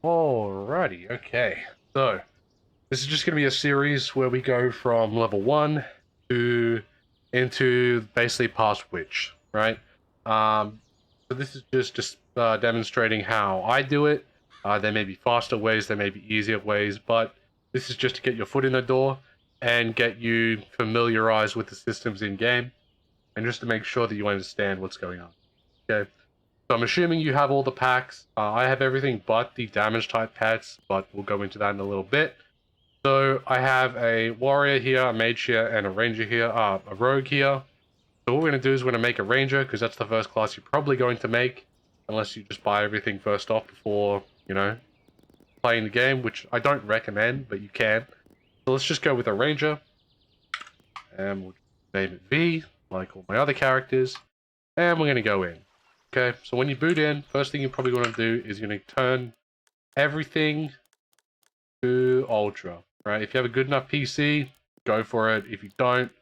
Alrighty, okay. So, this is just going to be a series where we go from level 1 to into basically past witch, right? So this is just demonstrating how I do it. There may be faster ways, there may be easier ways, but this is just to get your foot in the door and get you familiarized with the systems in game, and just to make sure that you understand what's going on. Okay. So I'm assuming you have all the packs. I have everything but the damage type pets, but we'll go into that in a little bit. So I have a warrior here, a mage here, and a ranger here, a rogue here. So what we're going to do is we're going to make a ranger, because that's the first class you're probably going to make, unless you just buy everything first off before, playing the game, which I don't recommend, but you can. So let's just go with a ranger, and we'll name it V, like all my other characters, and we're going to go in. Okay, so when you boot in, first thing you probably want to do is you're going to turn everything to ultra, right? If you have a good enough PC, go for it. If you don't,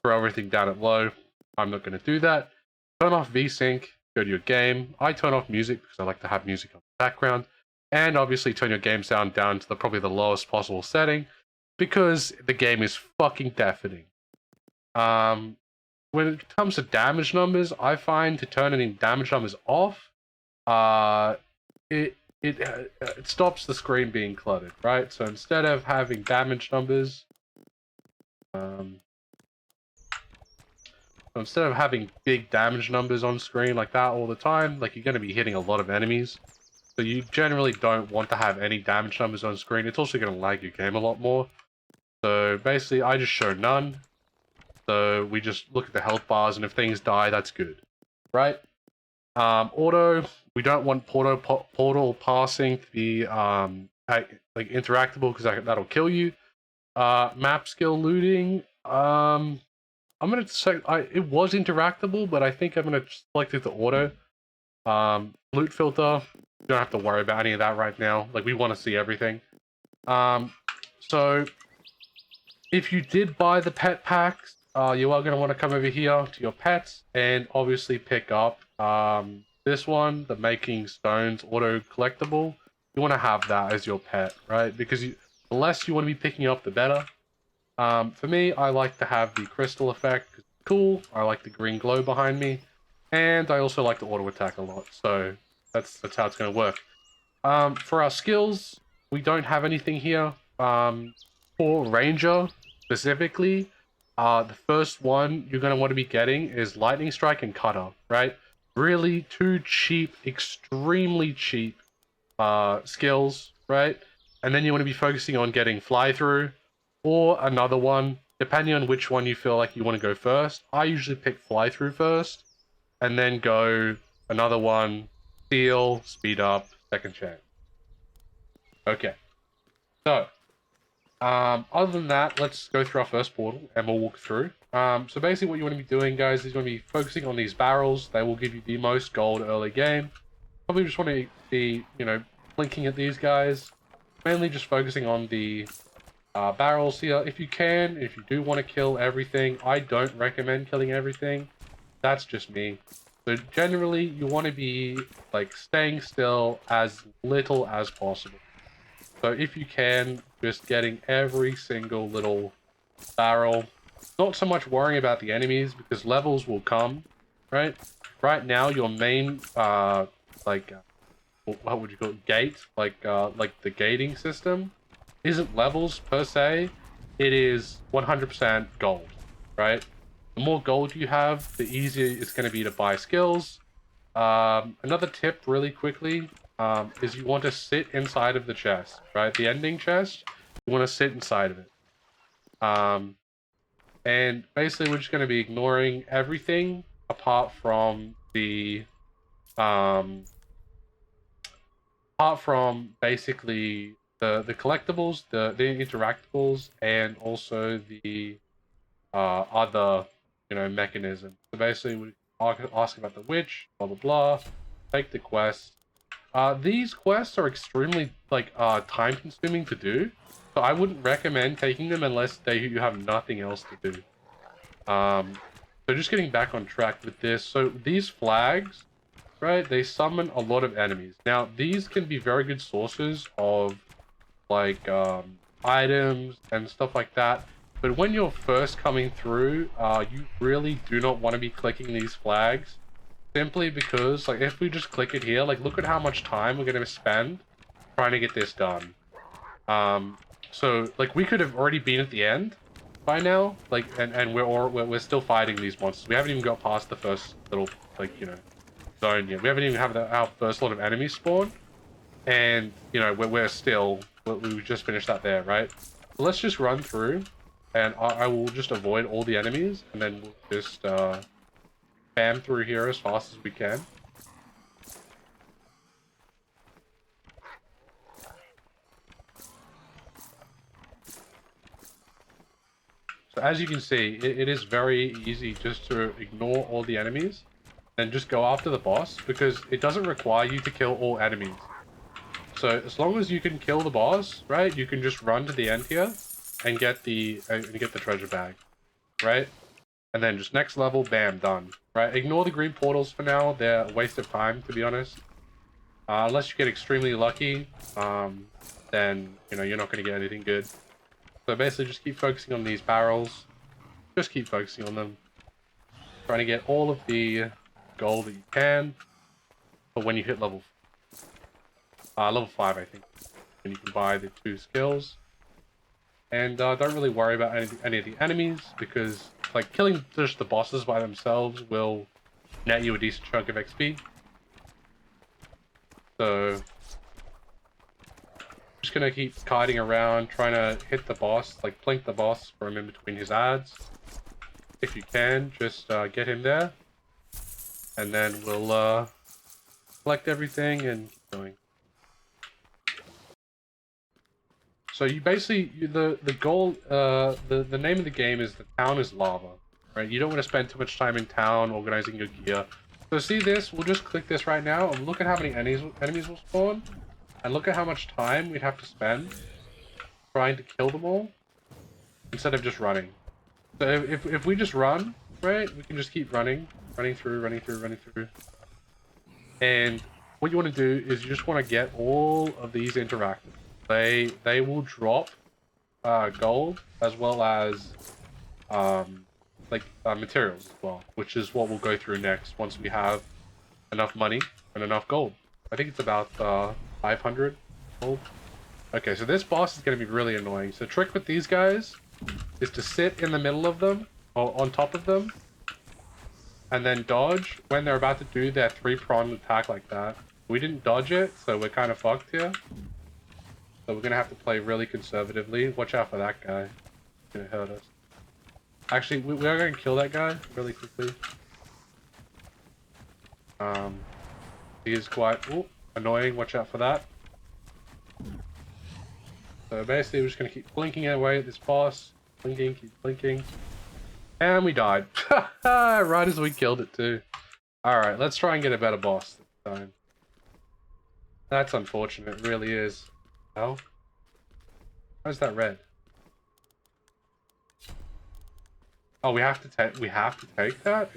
throw everything down at low. I'm not going to do that. Turn off VSync, go to your game. I turn off music because I like to have music on the background. And obviously turn your game sound down to probably the lowest possible setting, because the game is fucking deafening. When it comes to damage numbers, I find to turn any damage numbers off, it stops the screen being cluttered, right? So instead of having damage numbers, so instead of having big damage numbers on screen like that all the time, like, you're going to be hitting a lot of enemies. So you generally don't want to have any damage numbers on screen. It's also going to lag your game a lot more. So basically, I just show none. So we just look at the health bars, and if things die, that's good, right? Auto, we don't want portal passing to be like interactable, because that'll kill you. Map skill looting, I'm gonna say it was interactable, but I think I'm gonna select it to auto. Loot filter, you don't have to worry about any of that right now. Like, we want to see everything. So if you did buy the pet packs, you are going to want to come over here to your pets and obviously pick up this one, the Making Stones auto collectible. You want to have that as your pet, right? Because the less you want to be picking up, the better. For me, I like to have the crystal effect, because it's cool. I like the green glow behind me. And I also like the auto attack a lot, so that's how it's going to work. For our skills, we don't have anything here. For Ranger, specifically, the first one you're going to want to be getting is Lightning Strike and Cutter, right? Really two cheap, extremely cheap skills, right? And then you want to be focusing on getting Fly Through, or another one, depending on which one you feel like you want to go first. I usually pick Fly Through first, and then go another one, Steal, Speed Up, Second Chance. Okay. So, other than that, let's go through our first portal and we'll walk through. So basically what you want to be doing, guys, is you want to be focusing on these barrels. They will give you the most gold early game. Probably just want to be, blinking at these guys. Mainly just focusing on the barrels here. If you can, if you do want to kill everything, I don't recommend killing everything. That's just me. So generally, you want to be, like, staying still as little as possible. So if you can, just getting every single little barrel. Not so much worrying about the enemies, because levels will come, right? Right now, your main, what would you call it, gate? Like the gating system isn't levels per se. It is 100% gold, right? The more gold you have, the easier it's going to be to buy skills. Another tip really quickly is you want to sit inside of the chest, right? The ending chest, you want to sit inside of it. And basically we're just going to be ignoring everything apart from the basically the collectibles, the interactables, and also the other mechanism. So basically we ask about the witch, blah blah blah, take the quest. These quests are extremely time consuming to do, so I wouldn't recommend taking them unless you have nothing else to do. So just getting back on track with this, so these flags, right, they summon a lot of enemies. Now, these can be very good sources of, like, items and stuff like that. But when you're first coming through, you really do not want to be clicking these flags. Simply because, like, if we just click it here, like, look at how much time we're going to spend trying to get this done. So, like, we could have already been at the end by now, like, and we're still fighting these monsters. We haven't even got past the first little, like, zone yet. We haven't even had our first lot of enemies spawn, and we're still we just finished that there, right? So let's just run through, and I will just avoid all the enemies, and then we'll just spam through here as fast as we can. So as you can see, it is very easy just to ignore all the enemies and just go after the boss, because it doesn't require you to kill all enemies. So as long as you can kill the boss, right, you can just run to the end here and get the treasure bag, right? And then just next level, bam, done. Right? Ignore the green portals for now. They're a waste of time, to be honest. Unless you get extremely lucky, then you're not going to get anything good. So basically, just keep focusing on these barrels. Just keep focusing on them. Trying to get all of the gold that you can. But when you hit level 5, I think, and you can buy the 2 skills. And don't really worry about any of the enemies, because like killing just the bosses by themselves will net you a decent chunk of XP. So just gonna keep kiting around, trying to hit the boss, like plink the boss from in between his ads. If you can, just get him there, and then we'll collect everything and keep going. So you basically, the goal, the name of the game is the town is lava, right? You don't want to spend too much time in town organizing your gear. So see this, we'll just click this right now and look at how many enemies will spawn, and look at how much time we'd have to spend trying to kill them all instead of just running. So if we just run, right, we can just keep running through. And what you want to do is you just want to get all of these interactive. They will drop gold as well as materials as well, which is what we'll go through next once we have enough money and enough gold. I think it's about 500 gold. Okay, so this boss is going to be really annoying. So the trick with these guys is to sit in the middle of them, or on top of them, and then dodge when they're about to do their 3-pronged attack like that. We didn't dodge it, so we're kind of fucked here. So we're going to have to play really conservatively. Watch out for that guy. He's going to hurt us. Actually, we are going to kill that guy really quickly. He is quite annoying. Watch out for that. So basically, we're just going to keep blinking away at this boss. Blinking, keep blinking. And we died. Right as we killed it too. Alright, let's try and get a better boss this time. That's unfortunate, it really is. Oh? Why's that red? Oh, we have to take that?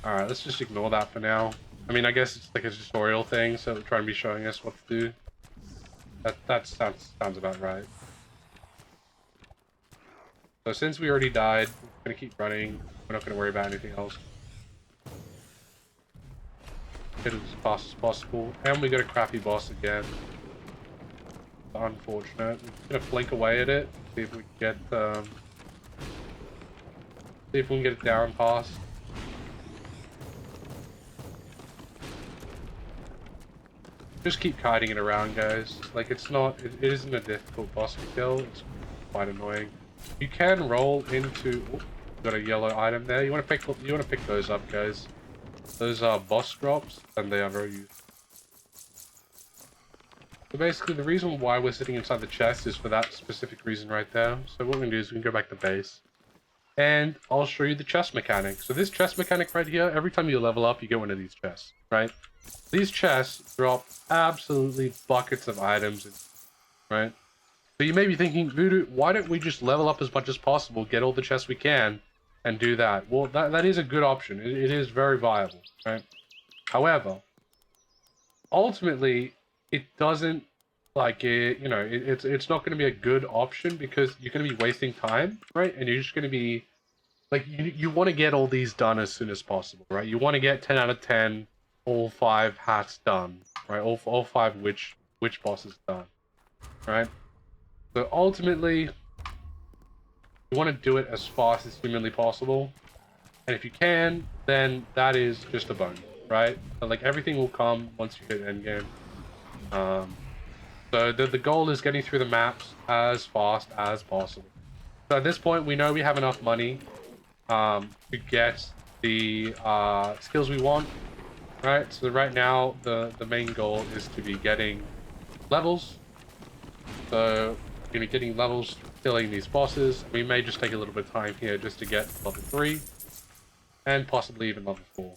Alright, let's just ignore that for now. I mean, I guess it's like a tutorial thing, so it'll try and be showing us what to do. That sounds about right. So since we already died, we're gonna keep running. We're not gonna worry about anything else. Get it as fast as possible. And we got a crappy boss again. Unfortunate. We're gonna flink away at it. See if we can get it down past. Just keep kiting it around, guys. Like, it isn't a difficult boss to kill. It's quite annoying. You can roll into. Oh, got a yellow item there. You want to pick those up, guys. Those are boss drops, and they are very useful. So basically, the reason why we're sitting inside the chest is for that specific reason right there. So what we're gonna do is we can go back to base, and I'll show you the chest mechanic. So this chest mechanic right here, every time you level up, you get one of these chests, right? These chests drop absolutely buckets of items, right? So you may be thinking, Voodoo, why don't we just level up as much as possible, get all the chests we can, and do that. Well, that is a good option. It is very viable, right? However, ultimately, it doesn't like it. You know, it's not going to be a good option because you're going to be wasting time, right? And you're just going to be like you want to get all these done as soon as possible, right? You want to get 10 out of 10, all 5 hats done, right? All 5 witch bosses done, right? So ultimately, you want to do it as fast as humanly possible. And if you can, then that is just a bonus, right? So, like, everything will come once you hit endgame. So the goal is getting through the maps as fast as possible. So at this point, we know we have enough money to get the skills we want, right? So right now, the main goal is to be getting levels. So we're going to be getting levels, killing these bosses. We may just take a little bit of time here just to get level 3. And possibly even level 4.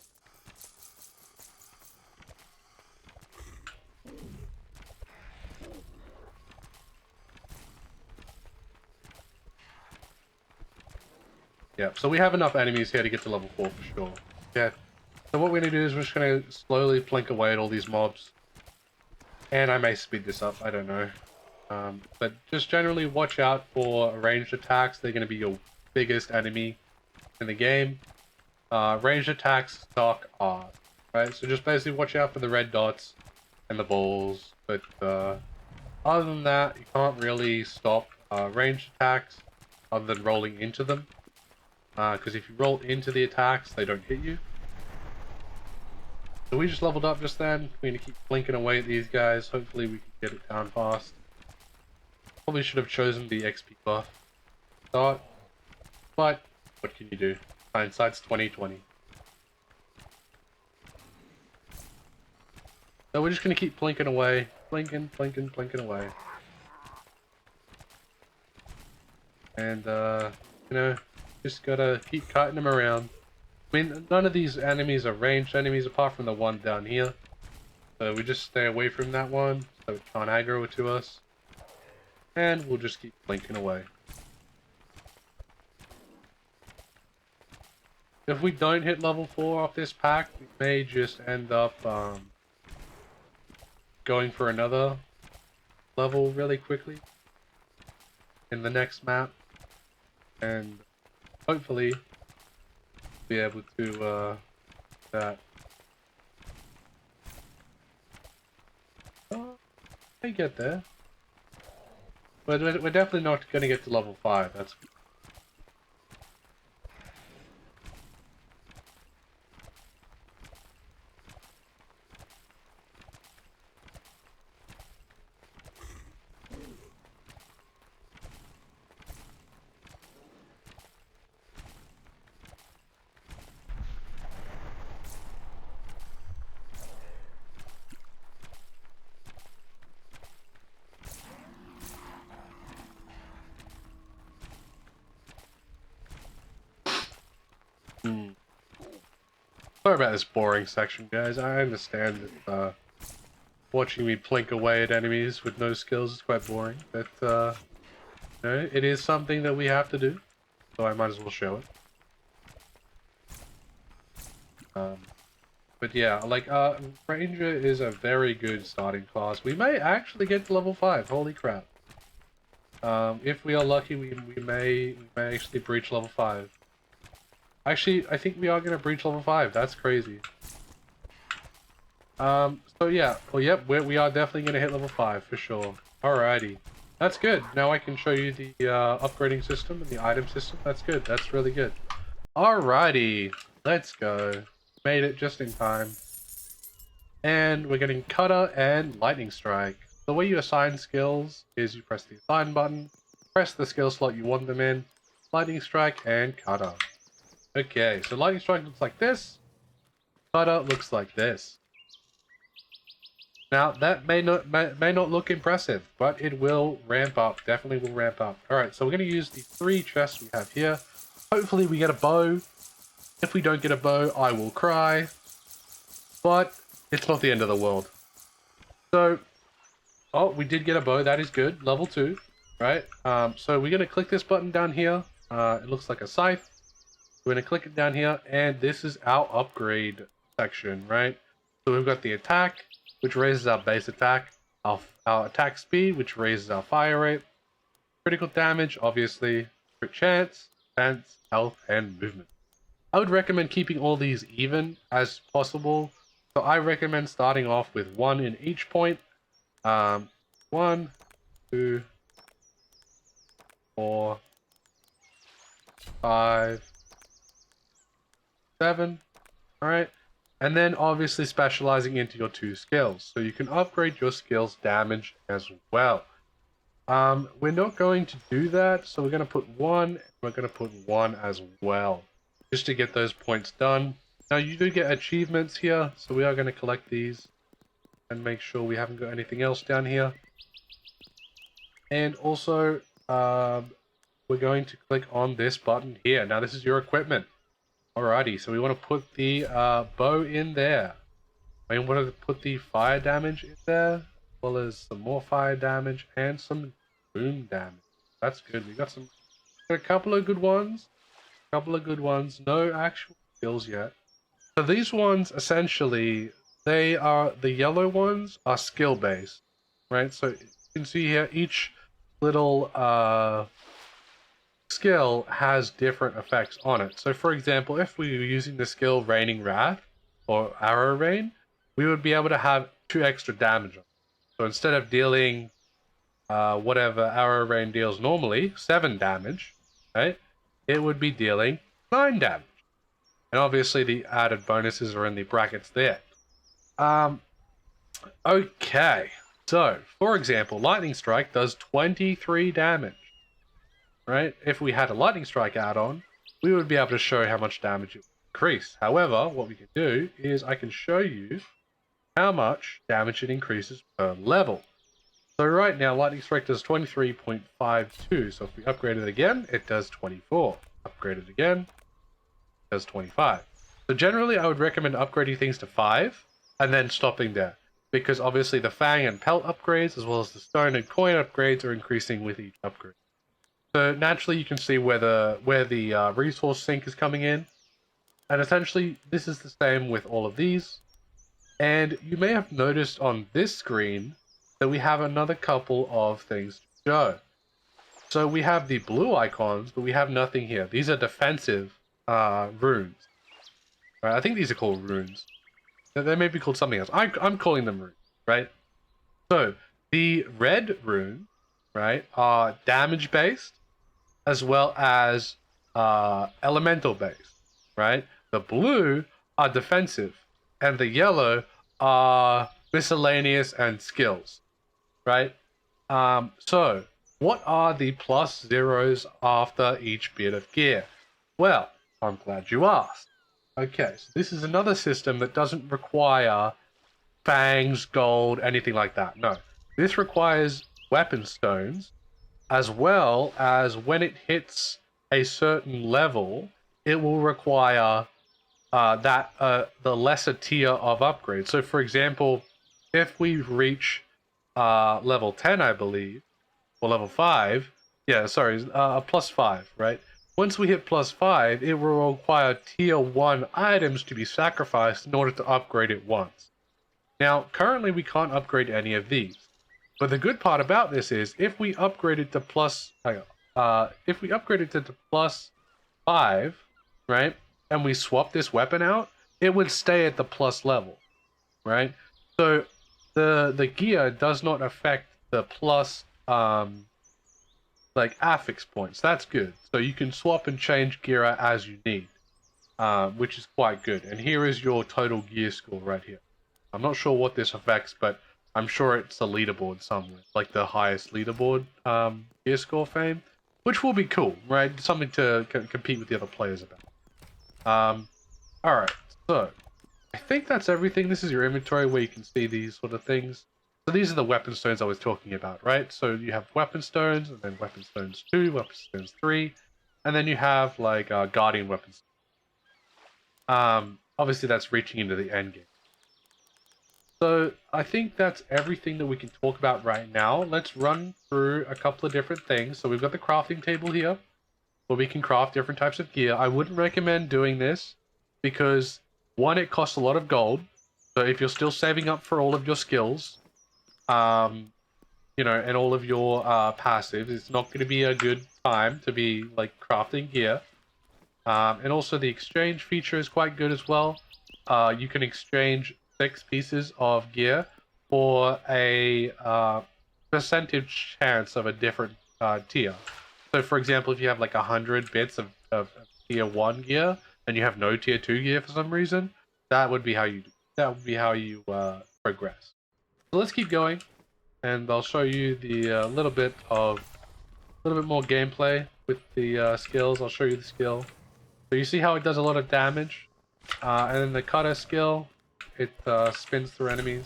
Yeah, so we have enough enemies here to get to level 4 for sure. Yeah. So what we're going to do is we're just going to slowly plink away at all these mobs. And I may speed this up, I don't know. But just generally watch out for ranged attacks. They're going to be your biggest enemy in the game. Ranged attacks suck ass, right? So just basically watch out for the red dots and the balls. But other than that, you can't really stop ranged attacks other than rolling into them. Because if you roll into the attacks, they don't hit you. So we just leveled up just then. We're going to keep blinking away at these guys. Hopefully we can get it down fast. Probably should have chosen the XP buff. Thought. But, what can you do? Hindsight's 20/20. So we're just going to keep blinking away. Blinking away. And, you know, just gotta keep cutting them around. I mean, none of these enemies are ranged enemies apart from the one down here. So we just stay away from that one so it can't aggro it to us. And we'll just keep blinking away. If we don't hit level 4 off this pack, we may just end up going for another level really quickly in the next map. And hopefully be able to that. I get there. But we're definitely not going to get to level 5. That's sorry about this boring section, guys. I understand that watching me plink away at enemies with no skills is quite boring, but you know, it is something that we have to do, so I might as well show it. But yeah, like Ranger is a very good starting class. We may actually get to level 5. Holy crap! If we are lucky, we may actually breach level 5. Actually, I think we are gonna breach level 5. That's crazy. So yeah, well, yep, we are definitely gonna hit level 5 for sure. Alrighty, that's good. Now I can show you the upgrading system and the item system. That's good. That's really good. Alrighty, let's go. Made it just in time. And we're getting Cutter and Lightning Strike. The way you assign skills is you press the assign button, press the skill slot you want them in, Lightning Strike and Cutter. Okay, so Lightning Strike looks like this, Cutter looks like this. Now that may not look impressive, but it will ramp up, definitely will ramp up. Alright, so we're going to use the 3 chests we have here. Hopefully we get a bow. If we don't get a bow, I will cry. But it's not the end of the world. So, oh, we did get a bow. That is good. Level 2, right? So we're going to click this button down here. It looks like a scythe. We're going to click it down here, and this is our upgrade section, right? So we've got the attack, which raises our base attack, our attack speed, which raises our fire rate, critical damage, obviously, crit chance, defense, health, and movement. I would recommend keeping all these even as possible. So I recommend starting off with 1 in each point. 1, 2, 4, 5, 7. Alright. And then obviously specializing into your 2 skills. So you can upgrade your skills damage as well. We're not going to do that. So we're going to put 1. We're going to put 1 as well, just to get those points done. Now you do get achievements here, so we are going to collect these and make sure we haven't got anything else down here. And also, we're going to click on this button here. Now this is your equipment. Alrighty, so we want to put the bow in there. We want to put the fire damage in there, as well as some more fire damage and some boom damage. That's good. We got a couple of good ones. No actual skills yet. So these ones, essentially, the yellow ones are skill based, right? So you can see here, each little skill has different effects on it. So for example, if we were using the skill Raining Wrath or Arrow Rain, we would be able to have 2 extra damage on it. So instead of dealing whatever Arrow Rain deals normally, 7 damage, right? It would be dealing 9 damage. And obviously the added bonuses are in the brackets there. Okay, so for example, Lightning Strike does 23 damage, right? If we had a Lightning Strike add-on, we would be able to show how much damage it would increase. However, what we can do is I can show you how much damage it increases per level. So right now, Lightning Strike does 23.52. So if we upgrade it again, it does 24. Upgrade it again, it does 25. So generally, I would recommend upgrading things to 5 and then stopping there, because obviously the Fang and Pelt upgrades, as well as the Stone and Coin upgrades, are increasing with each upgrade. So naturally, you can see where the resource sink is coming in, and essentially this is the same with all of these. And you may have noticed on this screen that we have another couple of things to show. So we have the blue icons, but we have nothing here. These are defensive runes. Right, I think these are called runes. They may be called something else. I'm calling them runes, right? So the red runes, right, are damage based, as well as elemental based, right? The blue are defensive, and the yellow are miscellaneous and skills, right? So what are the plus zeros after each bit of gear? Well, I'm glad you asked. Okay, so this is another system that doesn't require fangs, gold, anything like that. No, this requires weapon stones, as well as when it hits a certain level, it will require the lesser tier of upgrade. So for example, if we reach level 10, I believe, or level 5, plus 5, right? Once we hit plus 5, it will require tier 1 items to be sacrificed in order to upgrade it once. Now, currently we can't upgrade any of these. But the good part about this is if we upgrade it to plus 5, right? And we swap this weapon out, it would stay at the plus level, right? So the gear does not affect the plus affix points. That's good. So you can swap and change gear as you need, which is quite good. And here is your total gear score right here. I'm not sure what this affects, but I'm sure it's a leaderboard somewhere, like the highest leaderboard gear score fame, which will be cool, right? Something to compete with the other players about. Alright, so I think that's everything. This is your inventory where you can see these sort of things. So these are the weapon stones I was talking about, right? So you have weapon stones, and then weapon stones 2, weapon stones 3, and then you have like guardian weapons. Obviously that's reaching into the end game. So I think that's everything that we can talk about right now. Let's run through a couple of different things. So we've got the crafting table here. where we can craft different types of gear. I wouldn't recommend doing this because, one, it costs a lot of gold. So if you're still saving up for all of your skills, you know, and all of your passives, it's not going to be a good time to be like crafting gear. And also the exchange feature is quite good as well. You can exchange 6 pieces of gear for a percentage chance of a different tier. So for example, if you have like 100 bits of tier 1 gear and you have no tier 2 gear for some reason, that would be how you progress. So let's keep going, and I'll show you the little bit more gameplay with the skills. I'll show you the skill. So you see how it does a lot of damage, and then the cutter skill, it spins through enemies.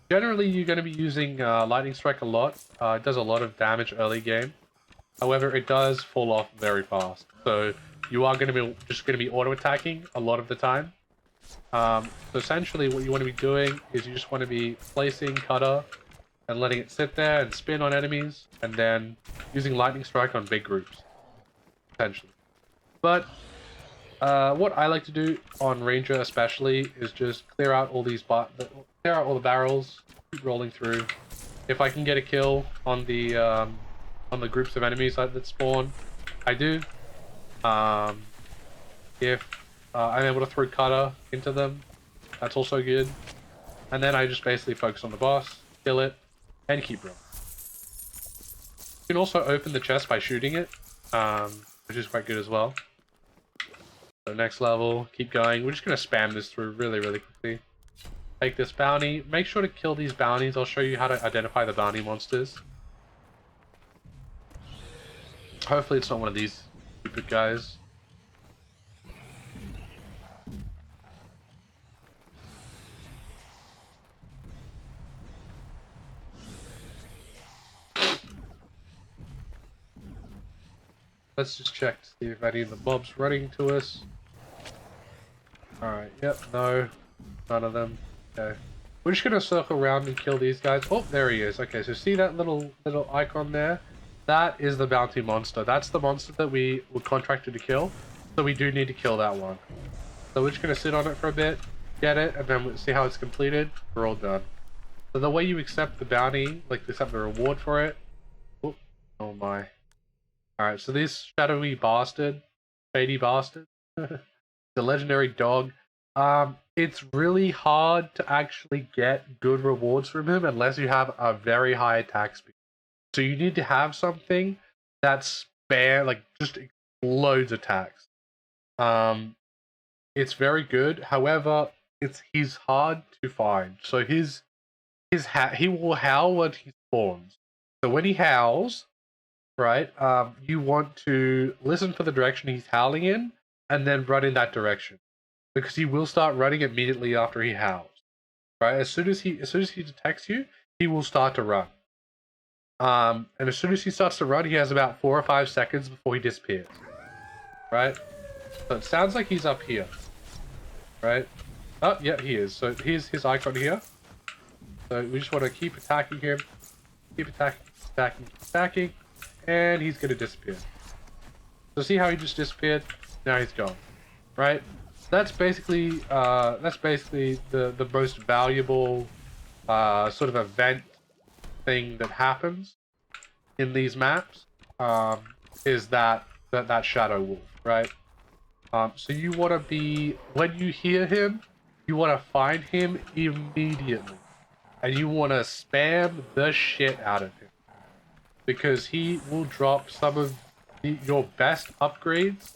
Generally, you're going to be using lightning strike a lot. It does a lot of damage early game. However, it does fall off very fast. So you are going to be just going to be auto attacking a lot of the time. So essentially, what you want to be doing is you just want to be placing cutter and letting it sit there and spin on enemies, and then using lightning strike on big groups, essentially. But what I like to do on Ranger especially is just clear out all these clear out all the barrels, keep rolling through. If I can get a kill on the groups of enemies that spawn, I do. If I'm able to throw cutter into them, that's also good. And then I just basically focus on the boss, kill it, and keep rolling. You can also open the chest by shooting it, which is quite good as well. So next level, keep going. We're just going to spam this through really, really quickly. Take this bounty. Make sure to kill these bounties. I'll show you how to identify the bounty monsters. Hopefully it's not one of these stupid guys. Let's just check to see if any of the mobs running to us. Alright, yep, no. None of them. Okay. We're just gonna circle around and kill these guys. Oh, there he is. Okay, so see that little icon there? That is the bounty monster. That's the monster that we were contracted to kill. So we do need to kill that one. So we're just gonna sit on it for a bit, get it, and then we'll see how it's completed. We're all done. So the way you accept the bounty, like accept the reward for it. Oh my. Alright, so this shadowy bastard, shady bastard, the legendary dog, it's really hard to actually get good rewards from him unless you have a very high attack speed. So you need to have something that's like just explodes attacks. It's very good. However, he's hard to find. So he will howl when he spawns. So when he howls, right, you want to listen for the direction he's howling in, and then run in that direction, because he will start running immediately after he howls. Right, as soon as he detects you, he will start to run. And as soon as he starts to run, he has about 4 or 5 seconds before he disappears. Right, so it sounds like he's up here. Right, oh yeah, he is. So here's his icon here. So we just want to keep attacking him, keep attacking. And he's gonna disappear. So see how he just disappeared? Now he's gone. Right? That's basically the most valuable sort of event thing that happens in these maps. Is that shadow wolf, right? So you want to be, when you hear him, you want to find him immediately, and you want to spam the shit out of him. Because he will drop some of your best upgrades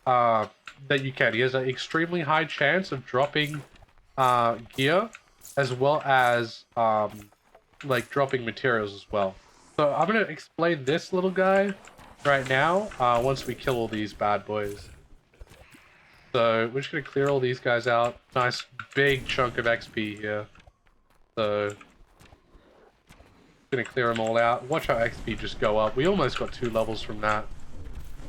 that you can. He has an extremely high chance of dropping gear, as well as like dropping materials as well. So I'm going to explain this little guy right now once we kill all these bad boys. So we're just going to clear all these guys out. Nice big chunk of XP here. So gonna clear them all out. Watch our XP just go up. We almost got 2 levels from that.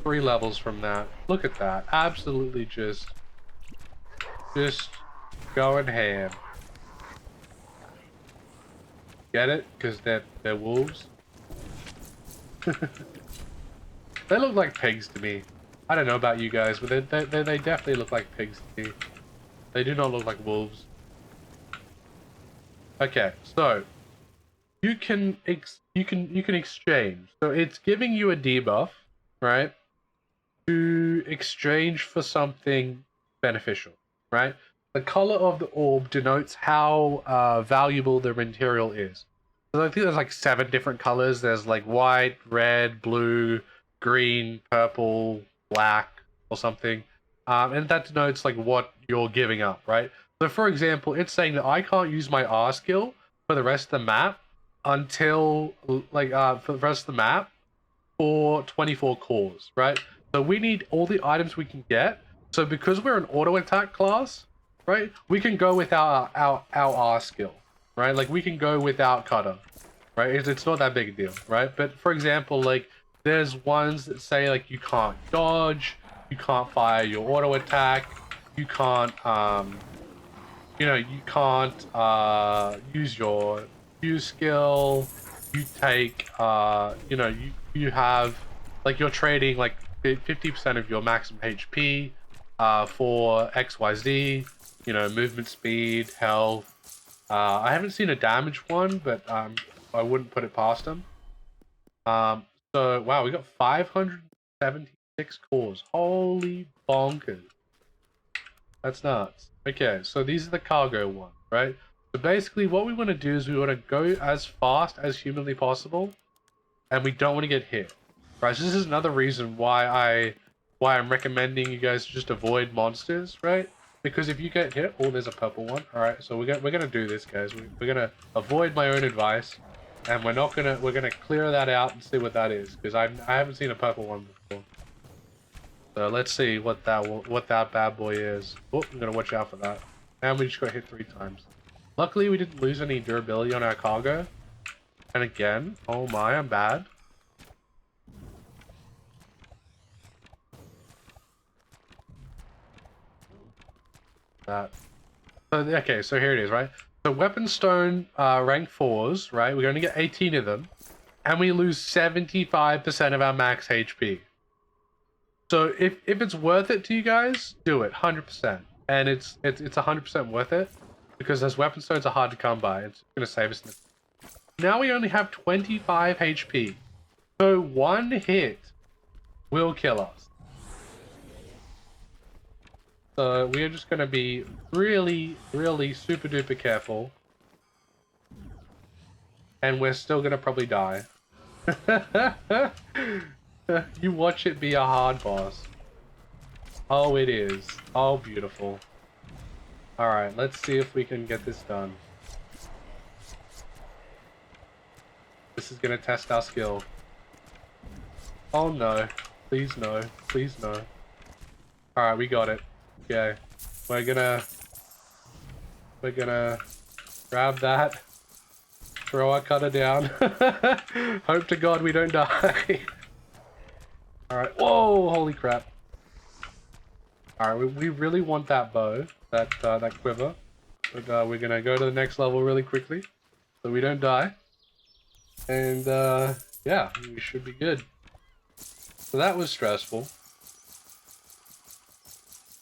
3 levels from that. Look at that. Absolutely just going ham. Get it? Because they're wolves. They look like pigs to me. I don't know about you guys, but they definitely look like pigs to me. They do not look like wolves. Okay, so you can exchange. So it's giving you a debuff, right? To exchange for something beneficial, right? The color of the orb denotes how valuable the material is. So I think there's like 7 different colors. There's like white, red, blue, green, purple, black, or something. And that denotes like what you're giving up, right? So for example, it's saying that I can't use my R skill for the rest of the map until for the rest of the map for 24 cores, right? So we need all the items we can get. So because we're an auto attack class, right, we can go without our R skill, right? Like we can go without cutter, right? It's not that big a deal, right? But for example, like there's ones that say like you can't dodge, you can't fire your auto attack, you can't you can't use your use skill. You take you have like you're trading like 50% of your maximum HP for XYZ, movement speed, health. I haven't seen a damage one, but I wouldn't put it past them. So wow, we got 576 cores. Holy bonkers. That's nuts. Okay, so these are the cargo ones, right? So basically what we want to do is we want to go as fast as humanly possible, and we don't want to get hit. Right, so this is another reason why I'm recommending you guys just avoid monsters, right? Because if you get hit, oh, there's a purple one. All right, so we're gonna do this, guys. We're gonna avoid my own advice, and we're gonna clear that out and see what that is, because I haven't seen a purple one before. So let's see what that bad boy is. Oh, I'm gonna watch out for that. And we just got hit 3 times. Luckily, we didn't lose any durability on our cargo. And again, oh my, I'm bad. That. So okay, so here it is, right? So weapon stone rank 4s, right? We're going to get 18 of them, and we lose 75% of our max HP. So if it's worth it to you guys, do it 100%, and it's 100% worth it because those weapon stones are hard to come by. It's gonna save us. Now we only have 25 HP, so one hit will kill us. So we are just gonna be really, really super duper careful, and we're still gonna probably die. You watch it be a hard boss. Oh, it is. Oh, beautiful. Alright, let's see if we can get this done. This is gonna test our skill. Oh no. Please no. Please no. Alright, we got it. Okay. We're gonna grab that. Throw our cutter down. Hope to God we don't die. Alright. Whoa! Holy crap. Alright, we really want that bow, that quiver. But we're gonna go to the next level really quickly, so we don't die. And yeah, we should be good. So that was stressful.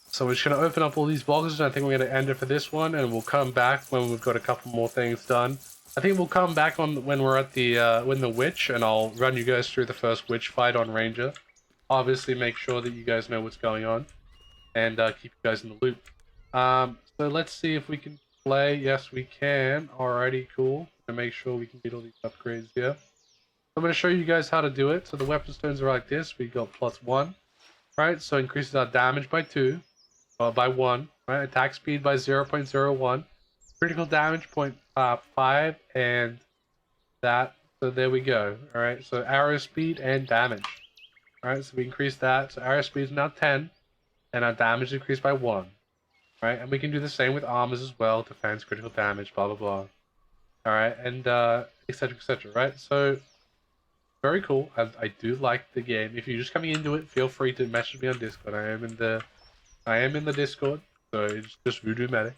So we're just gonna open up all these boxes, and I think we're gonna end it for this one, and we'll come back when we've got a couple more things done. I think we'll come back on when we're at the when the witch, and I'll run you guys through the first witch fight on Ranger. Obviously, make sure that you guys know what's going on, and keep you guys in the loop. So let's see if we can play. Yes, we can. Alrighty, cool. To make sure we can get all these upgrades here. I'm going to show you guys how to do it. So the weapon stones are like this. We got +1, right? So increases our damage by 2, by 1, right? Attack speed by 0.01, critical damage 0.5, and that. So there we go. All right. So arrow speed and damage. All right. So we increase that. So arrow speed is now 10, and our damage increased by 1. Right, and we can do the same with armors as well, defense, critical damage, blah blah blah. All right, and etc etc. Right, so very cool. I do like the game. If you're just coming into it, feel free to message me on Discord. I am in the Discord, so it's just Voodoo Medic.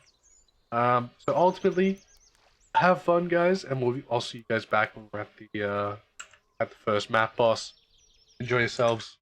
So ultimately, have fun, guys, and I'll see you guys back when we're at the first map boss. Enjoy yourselves.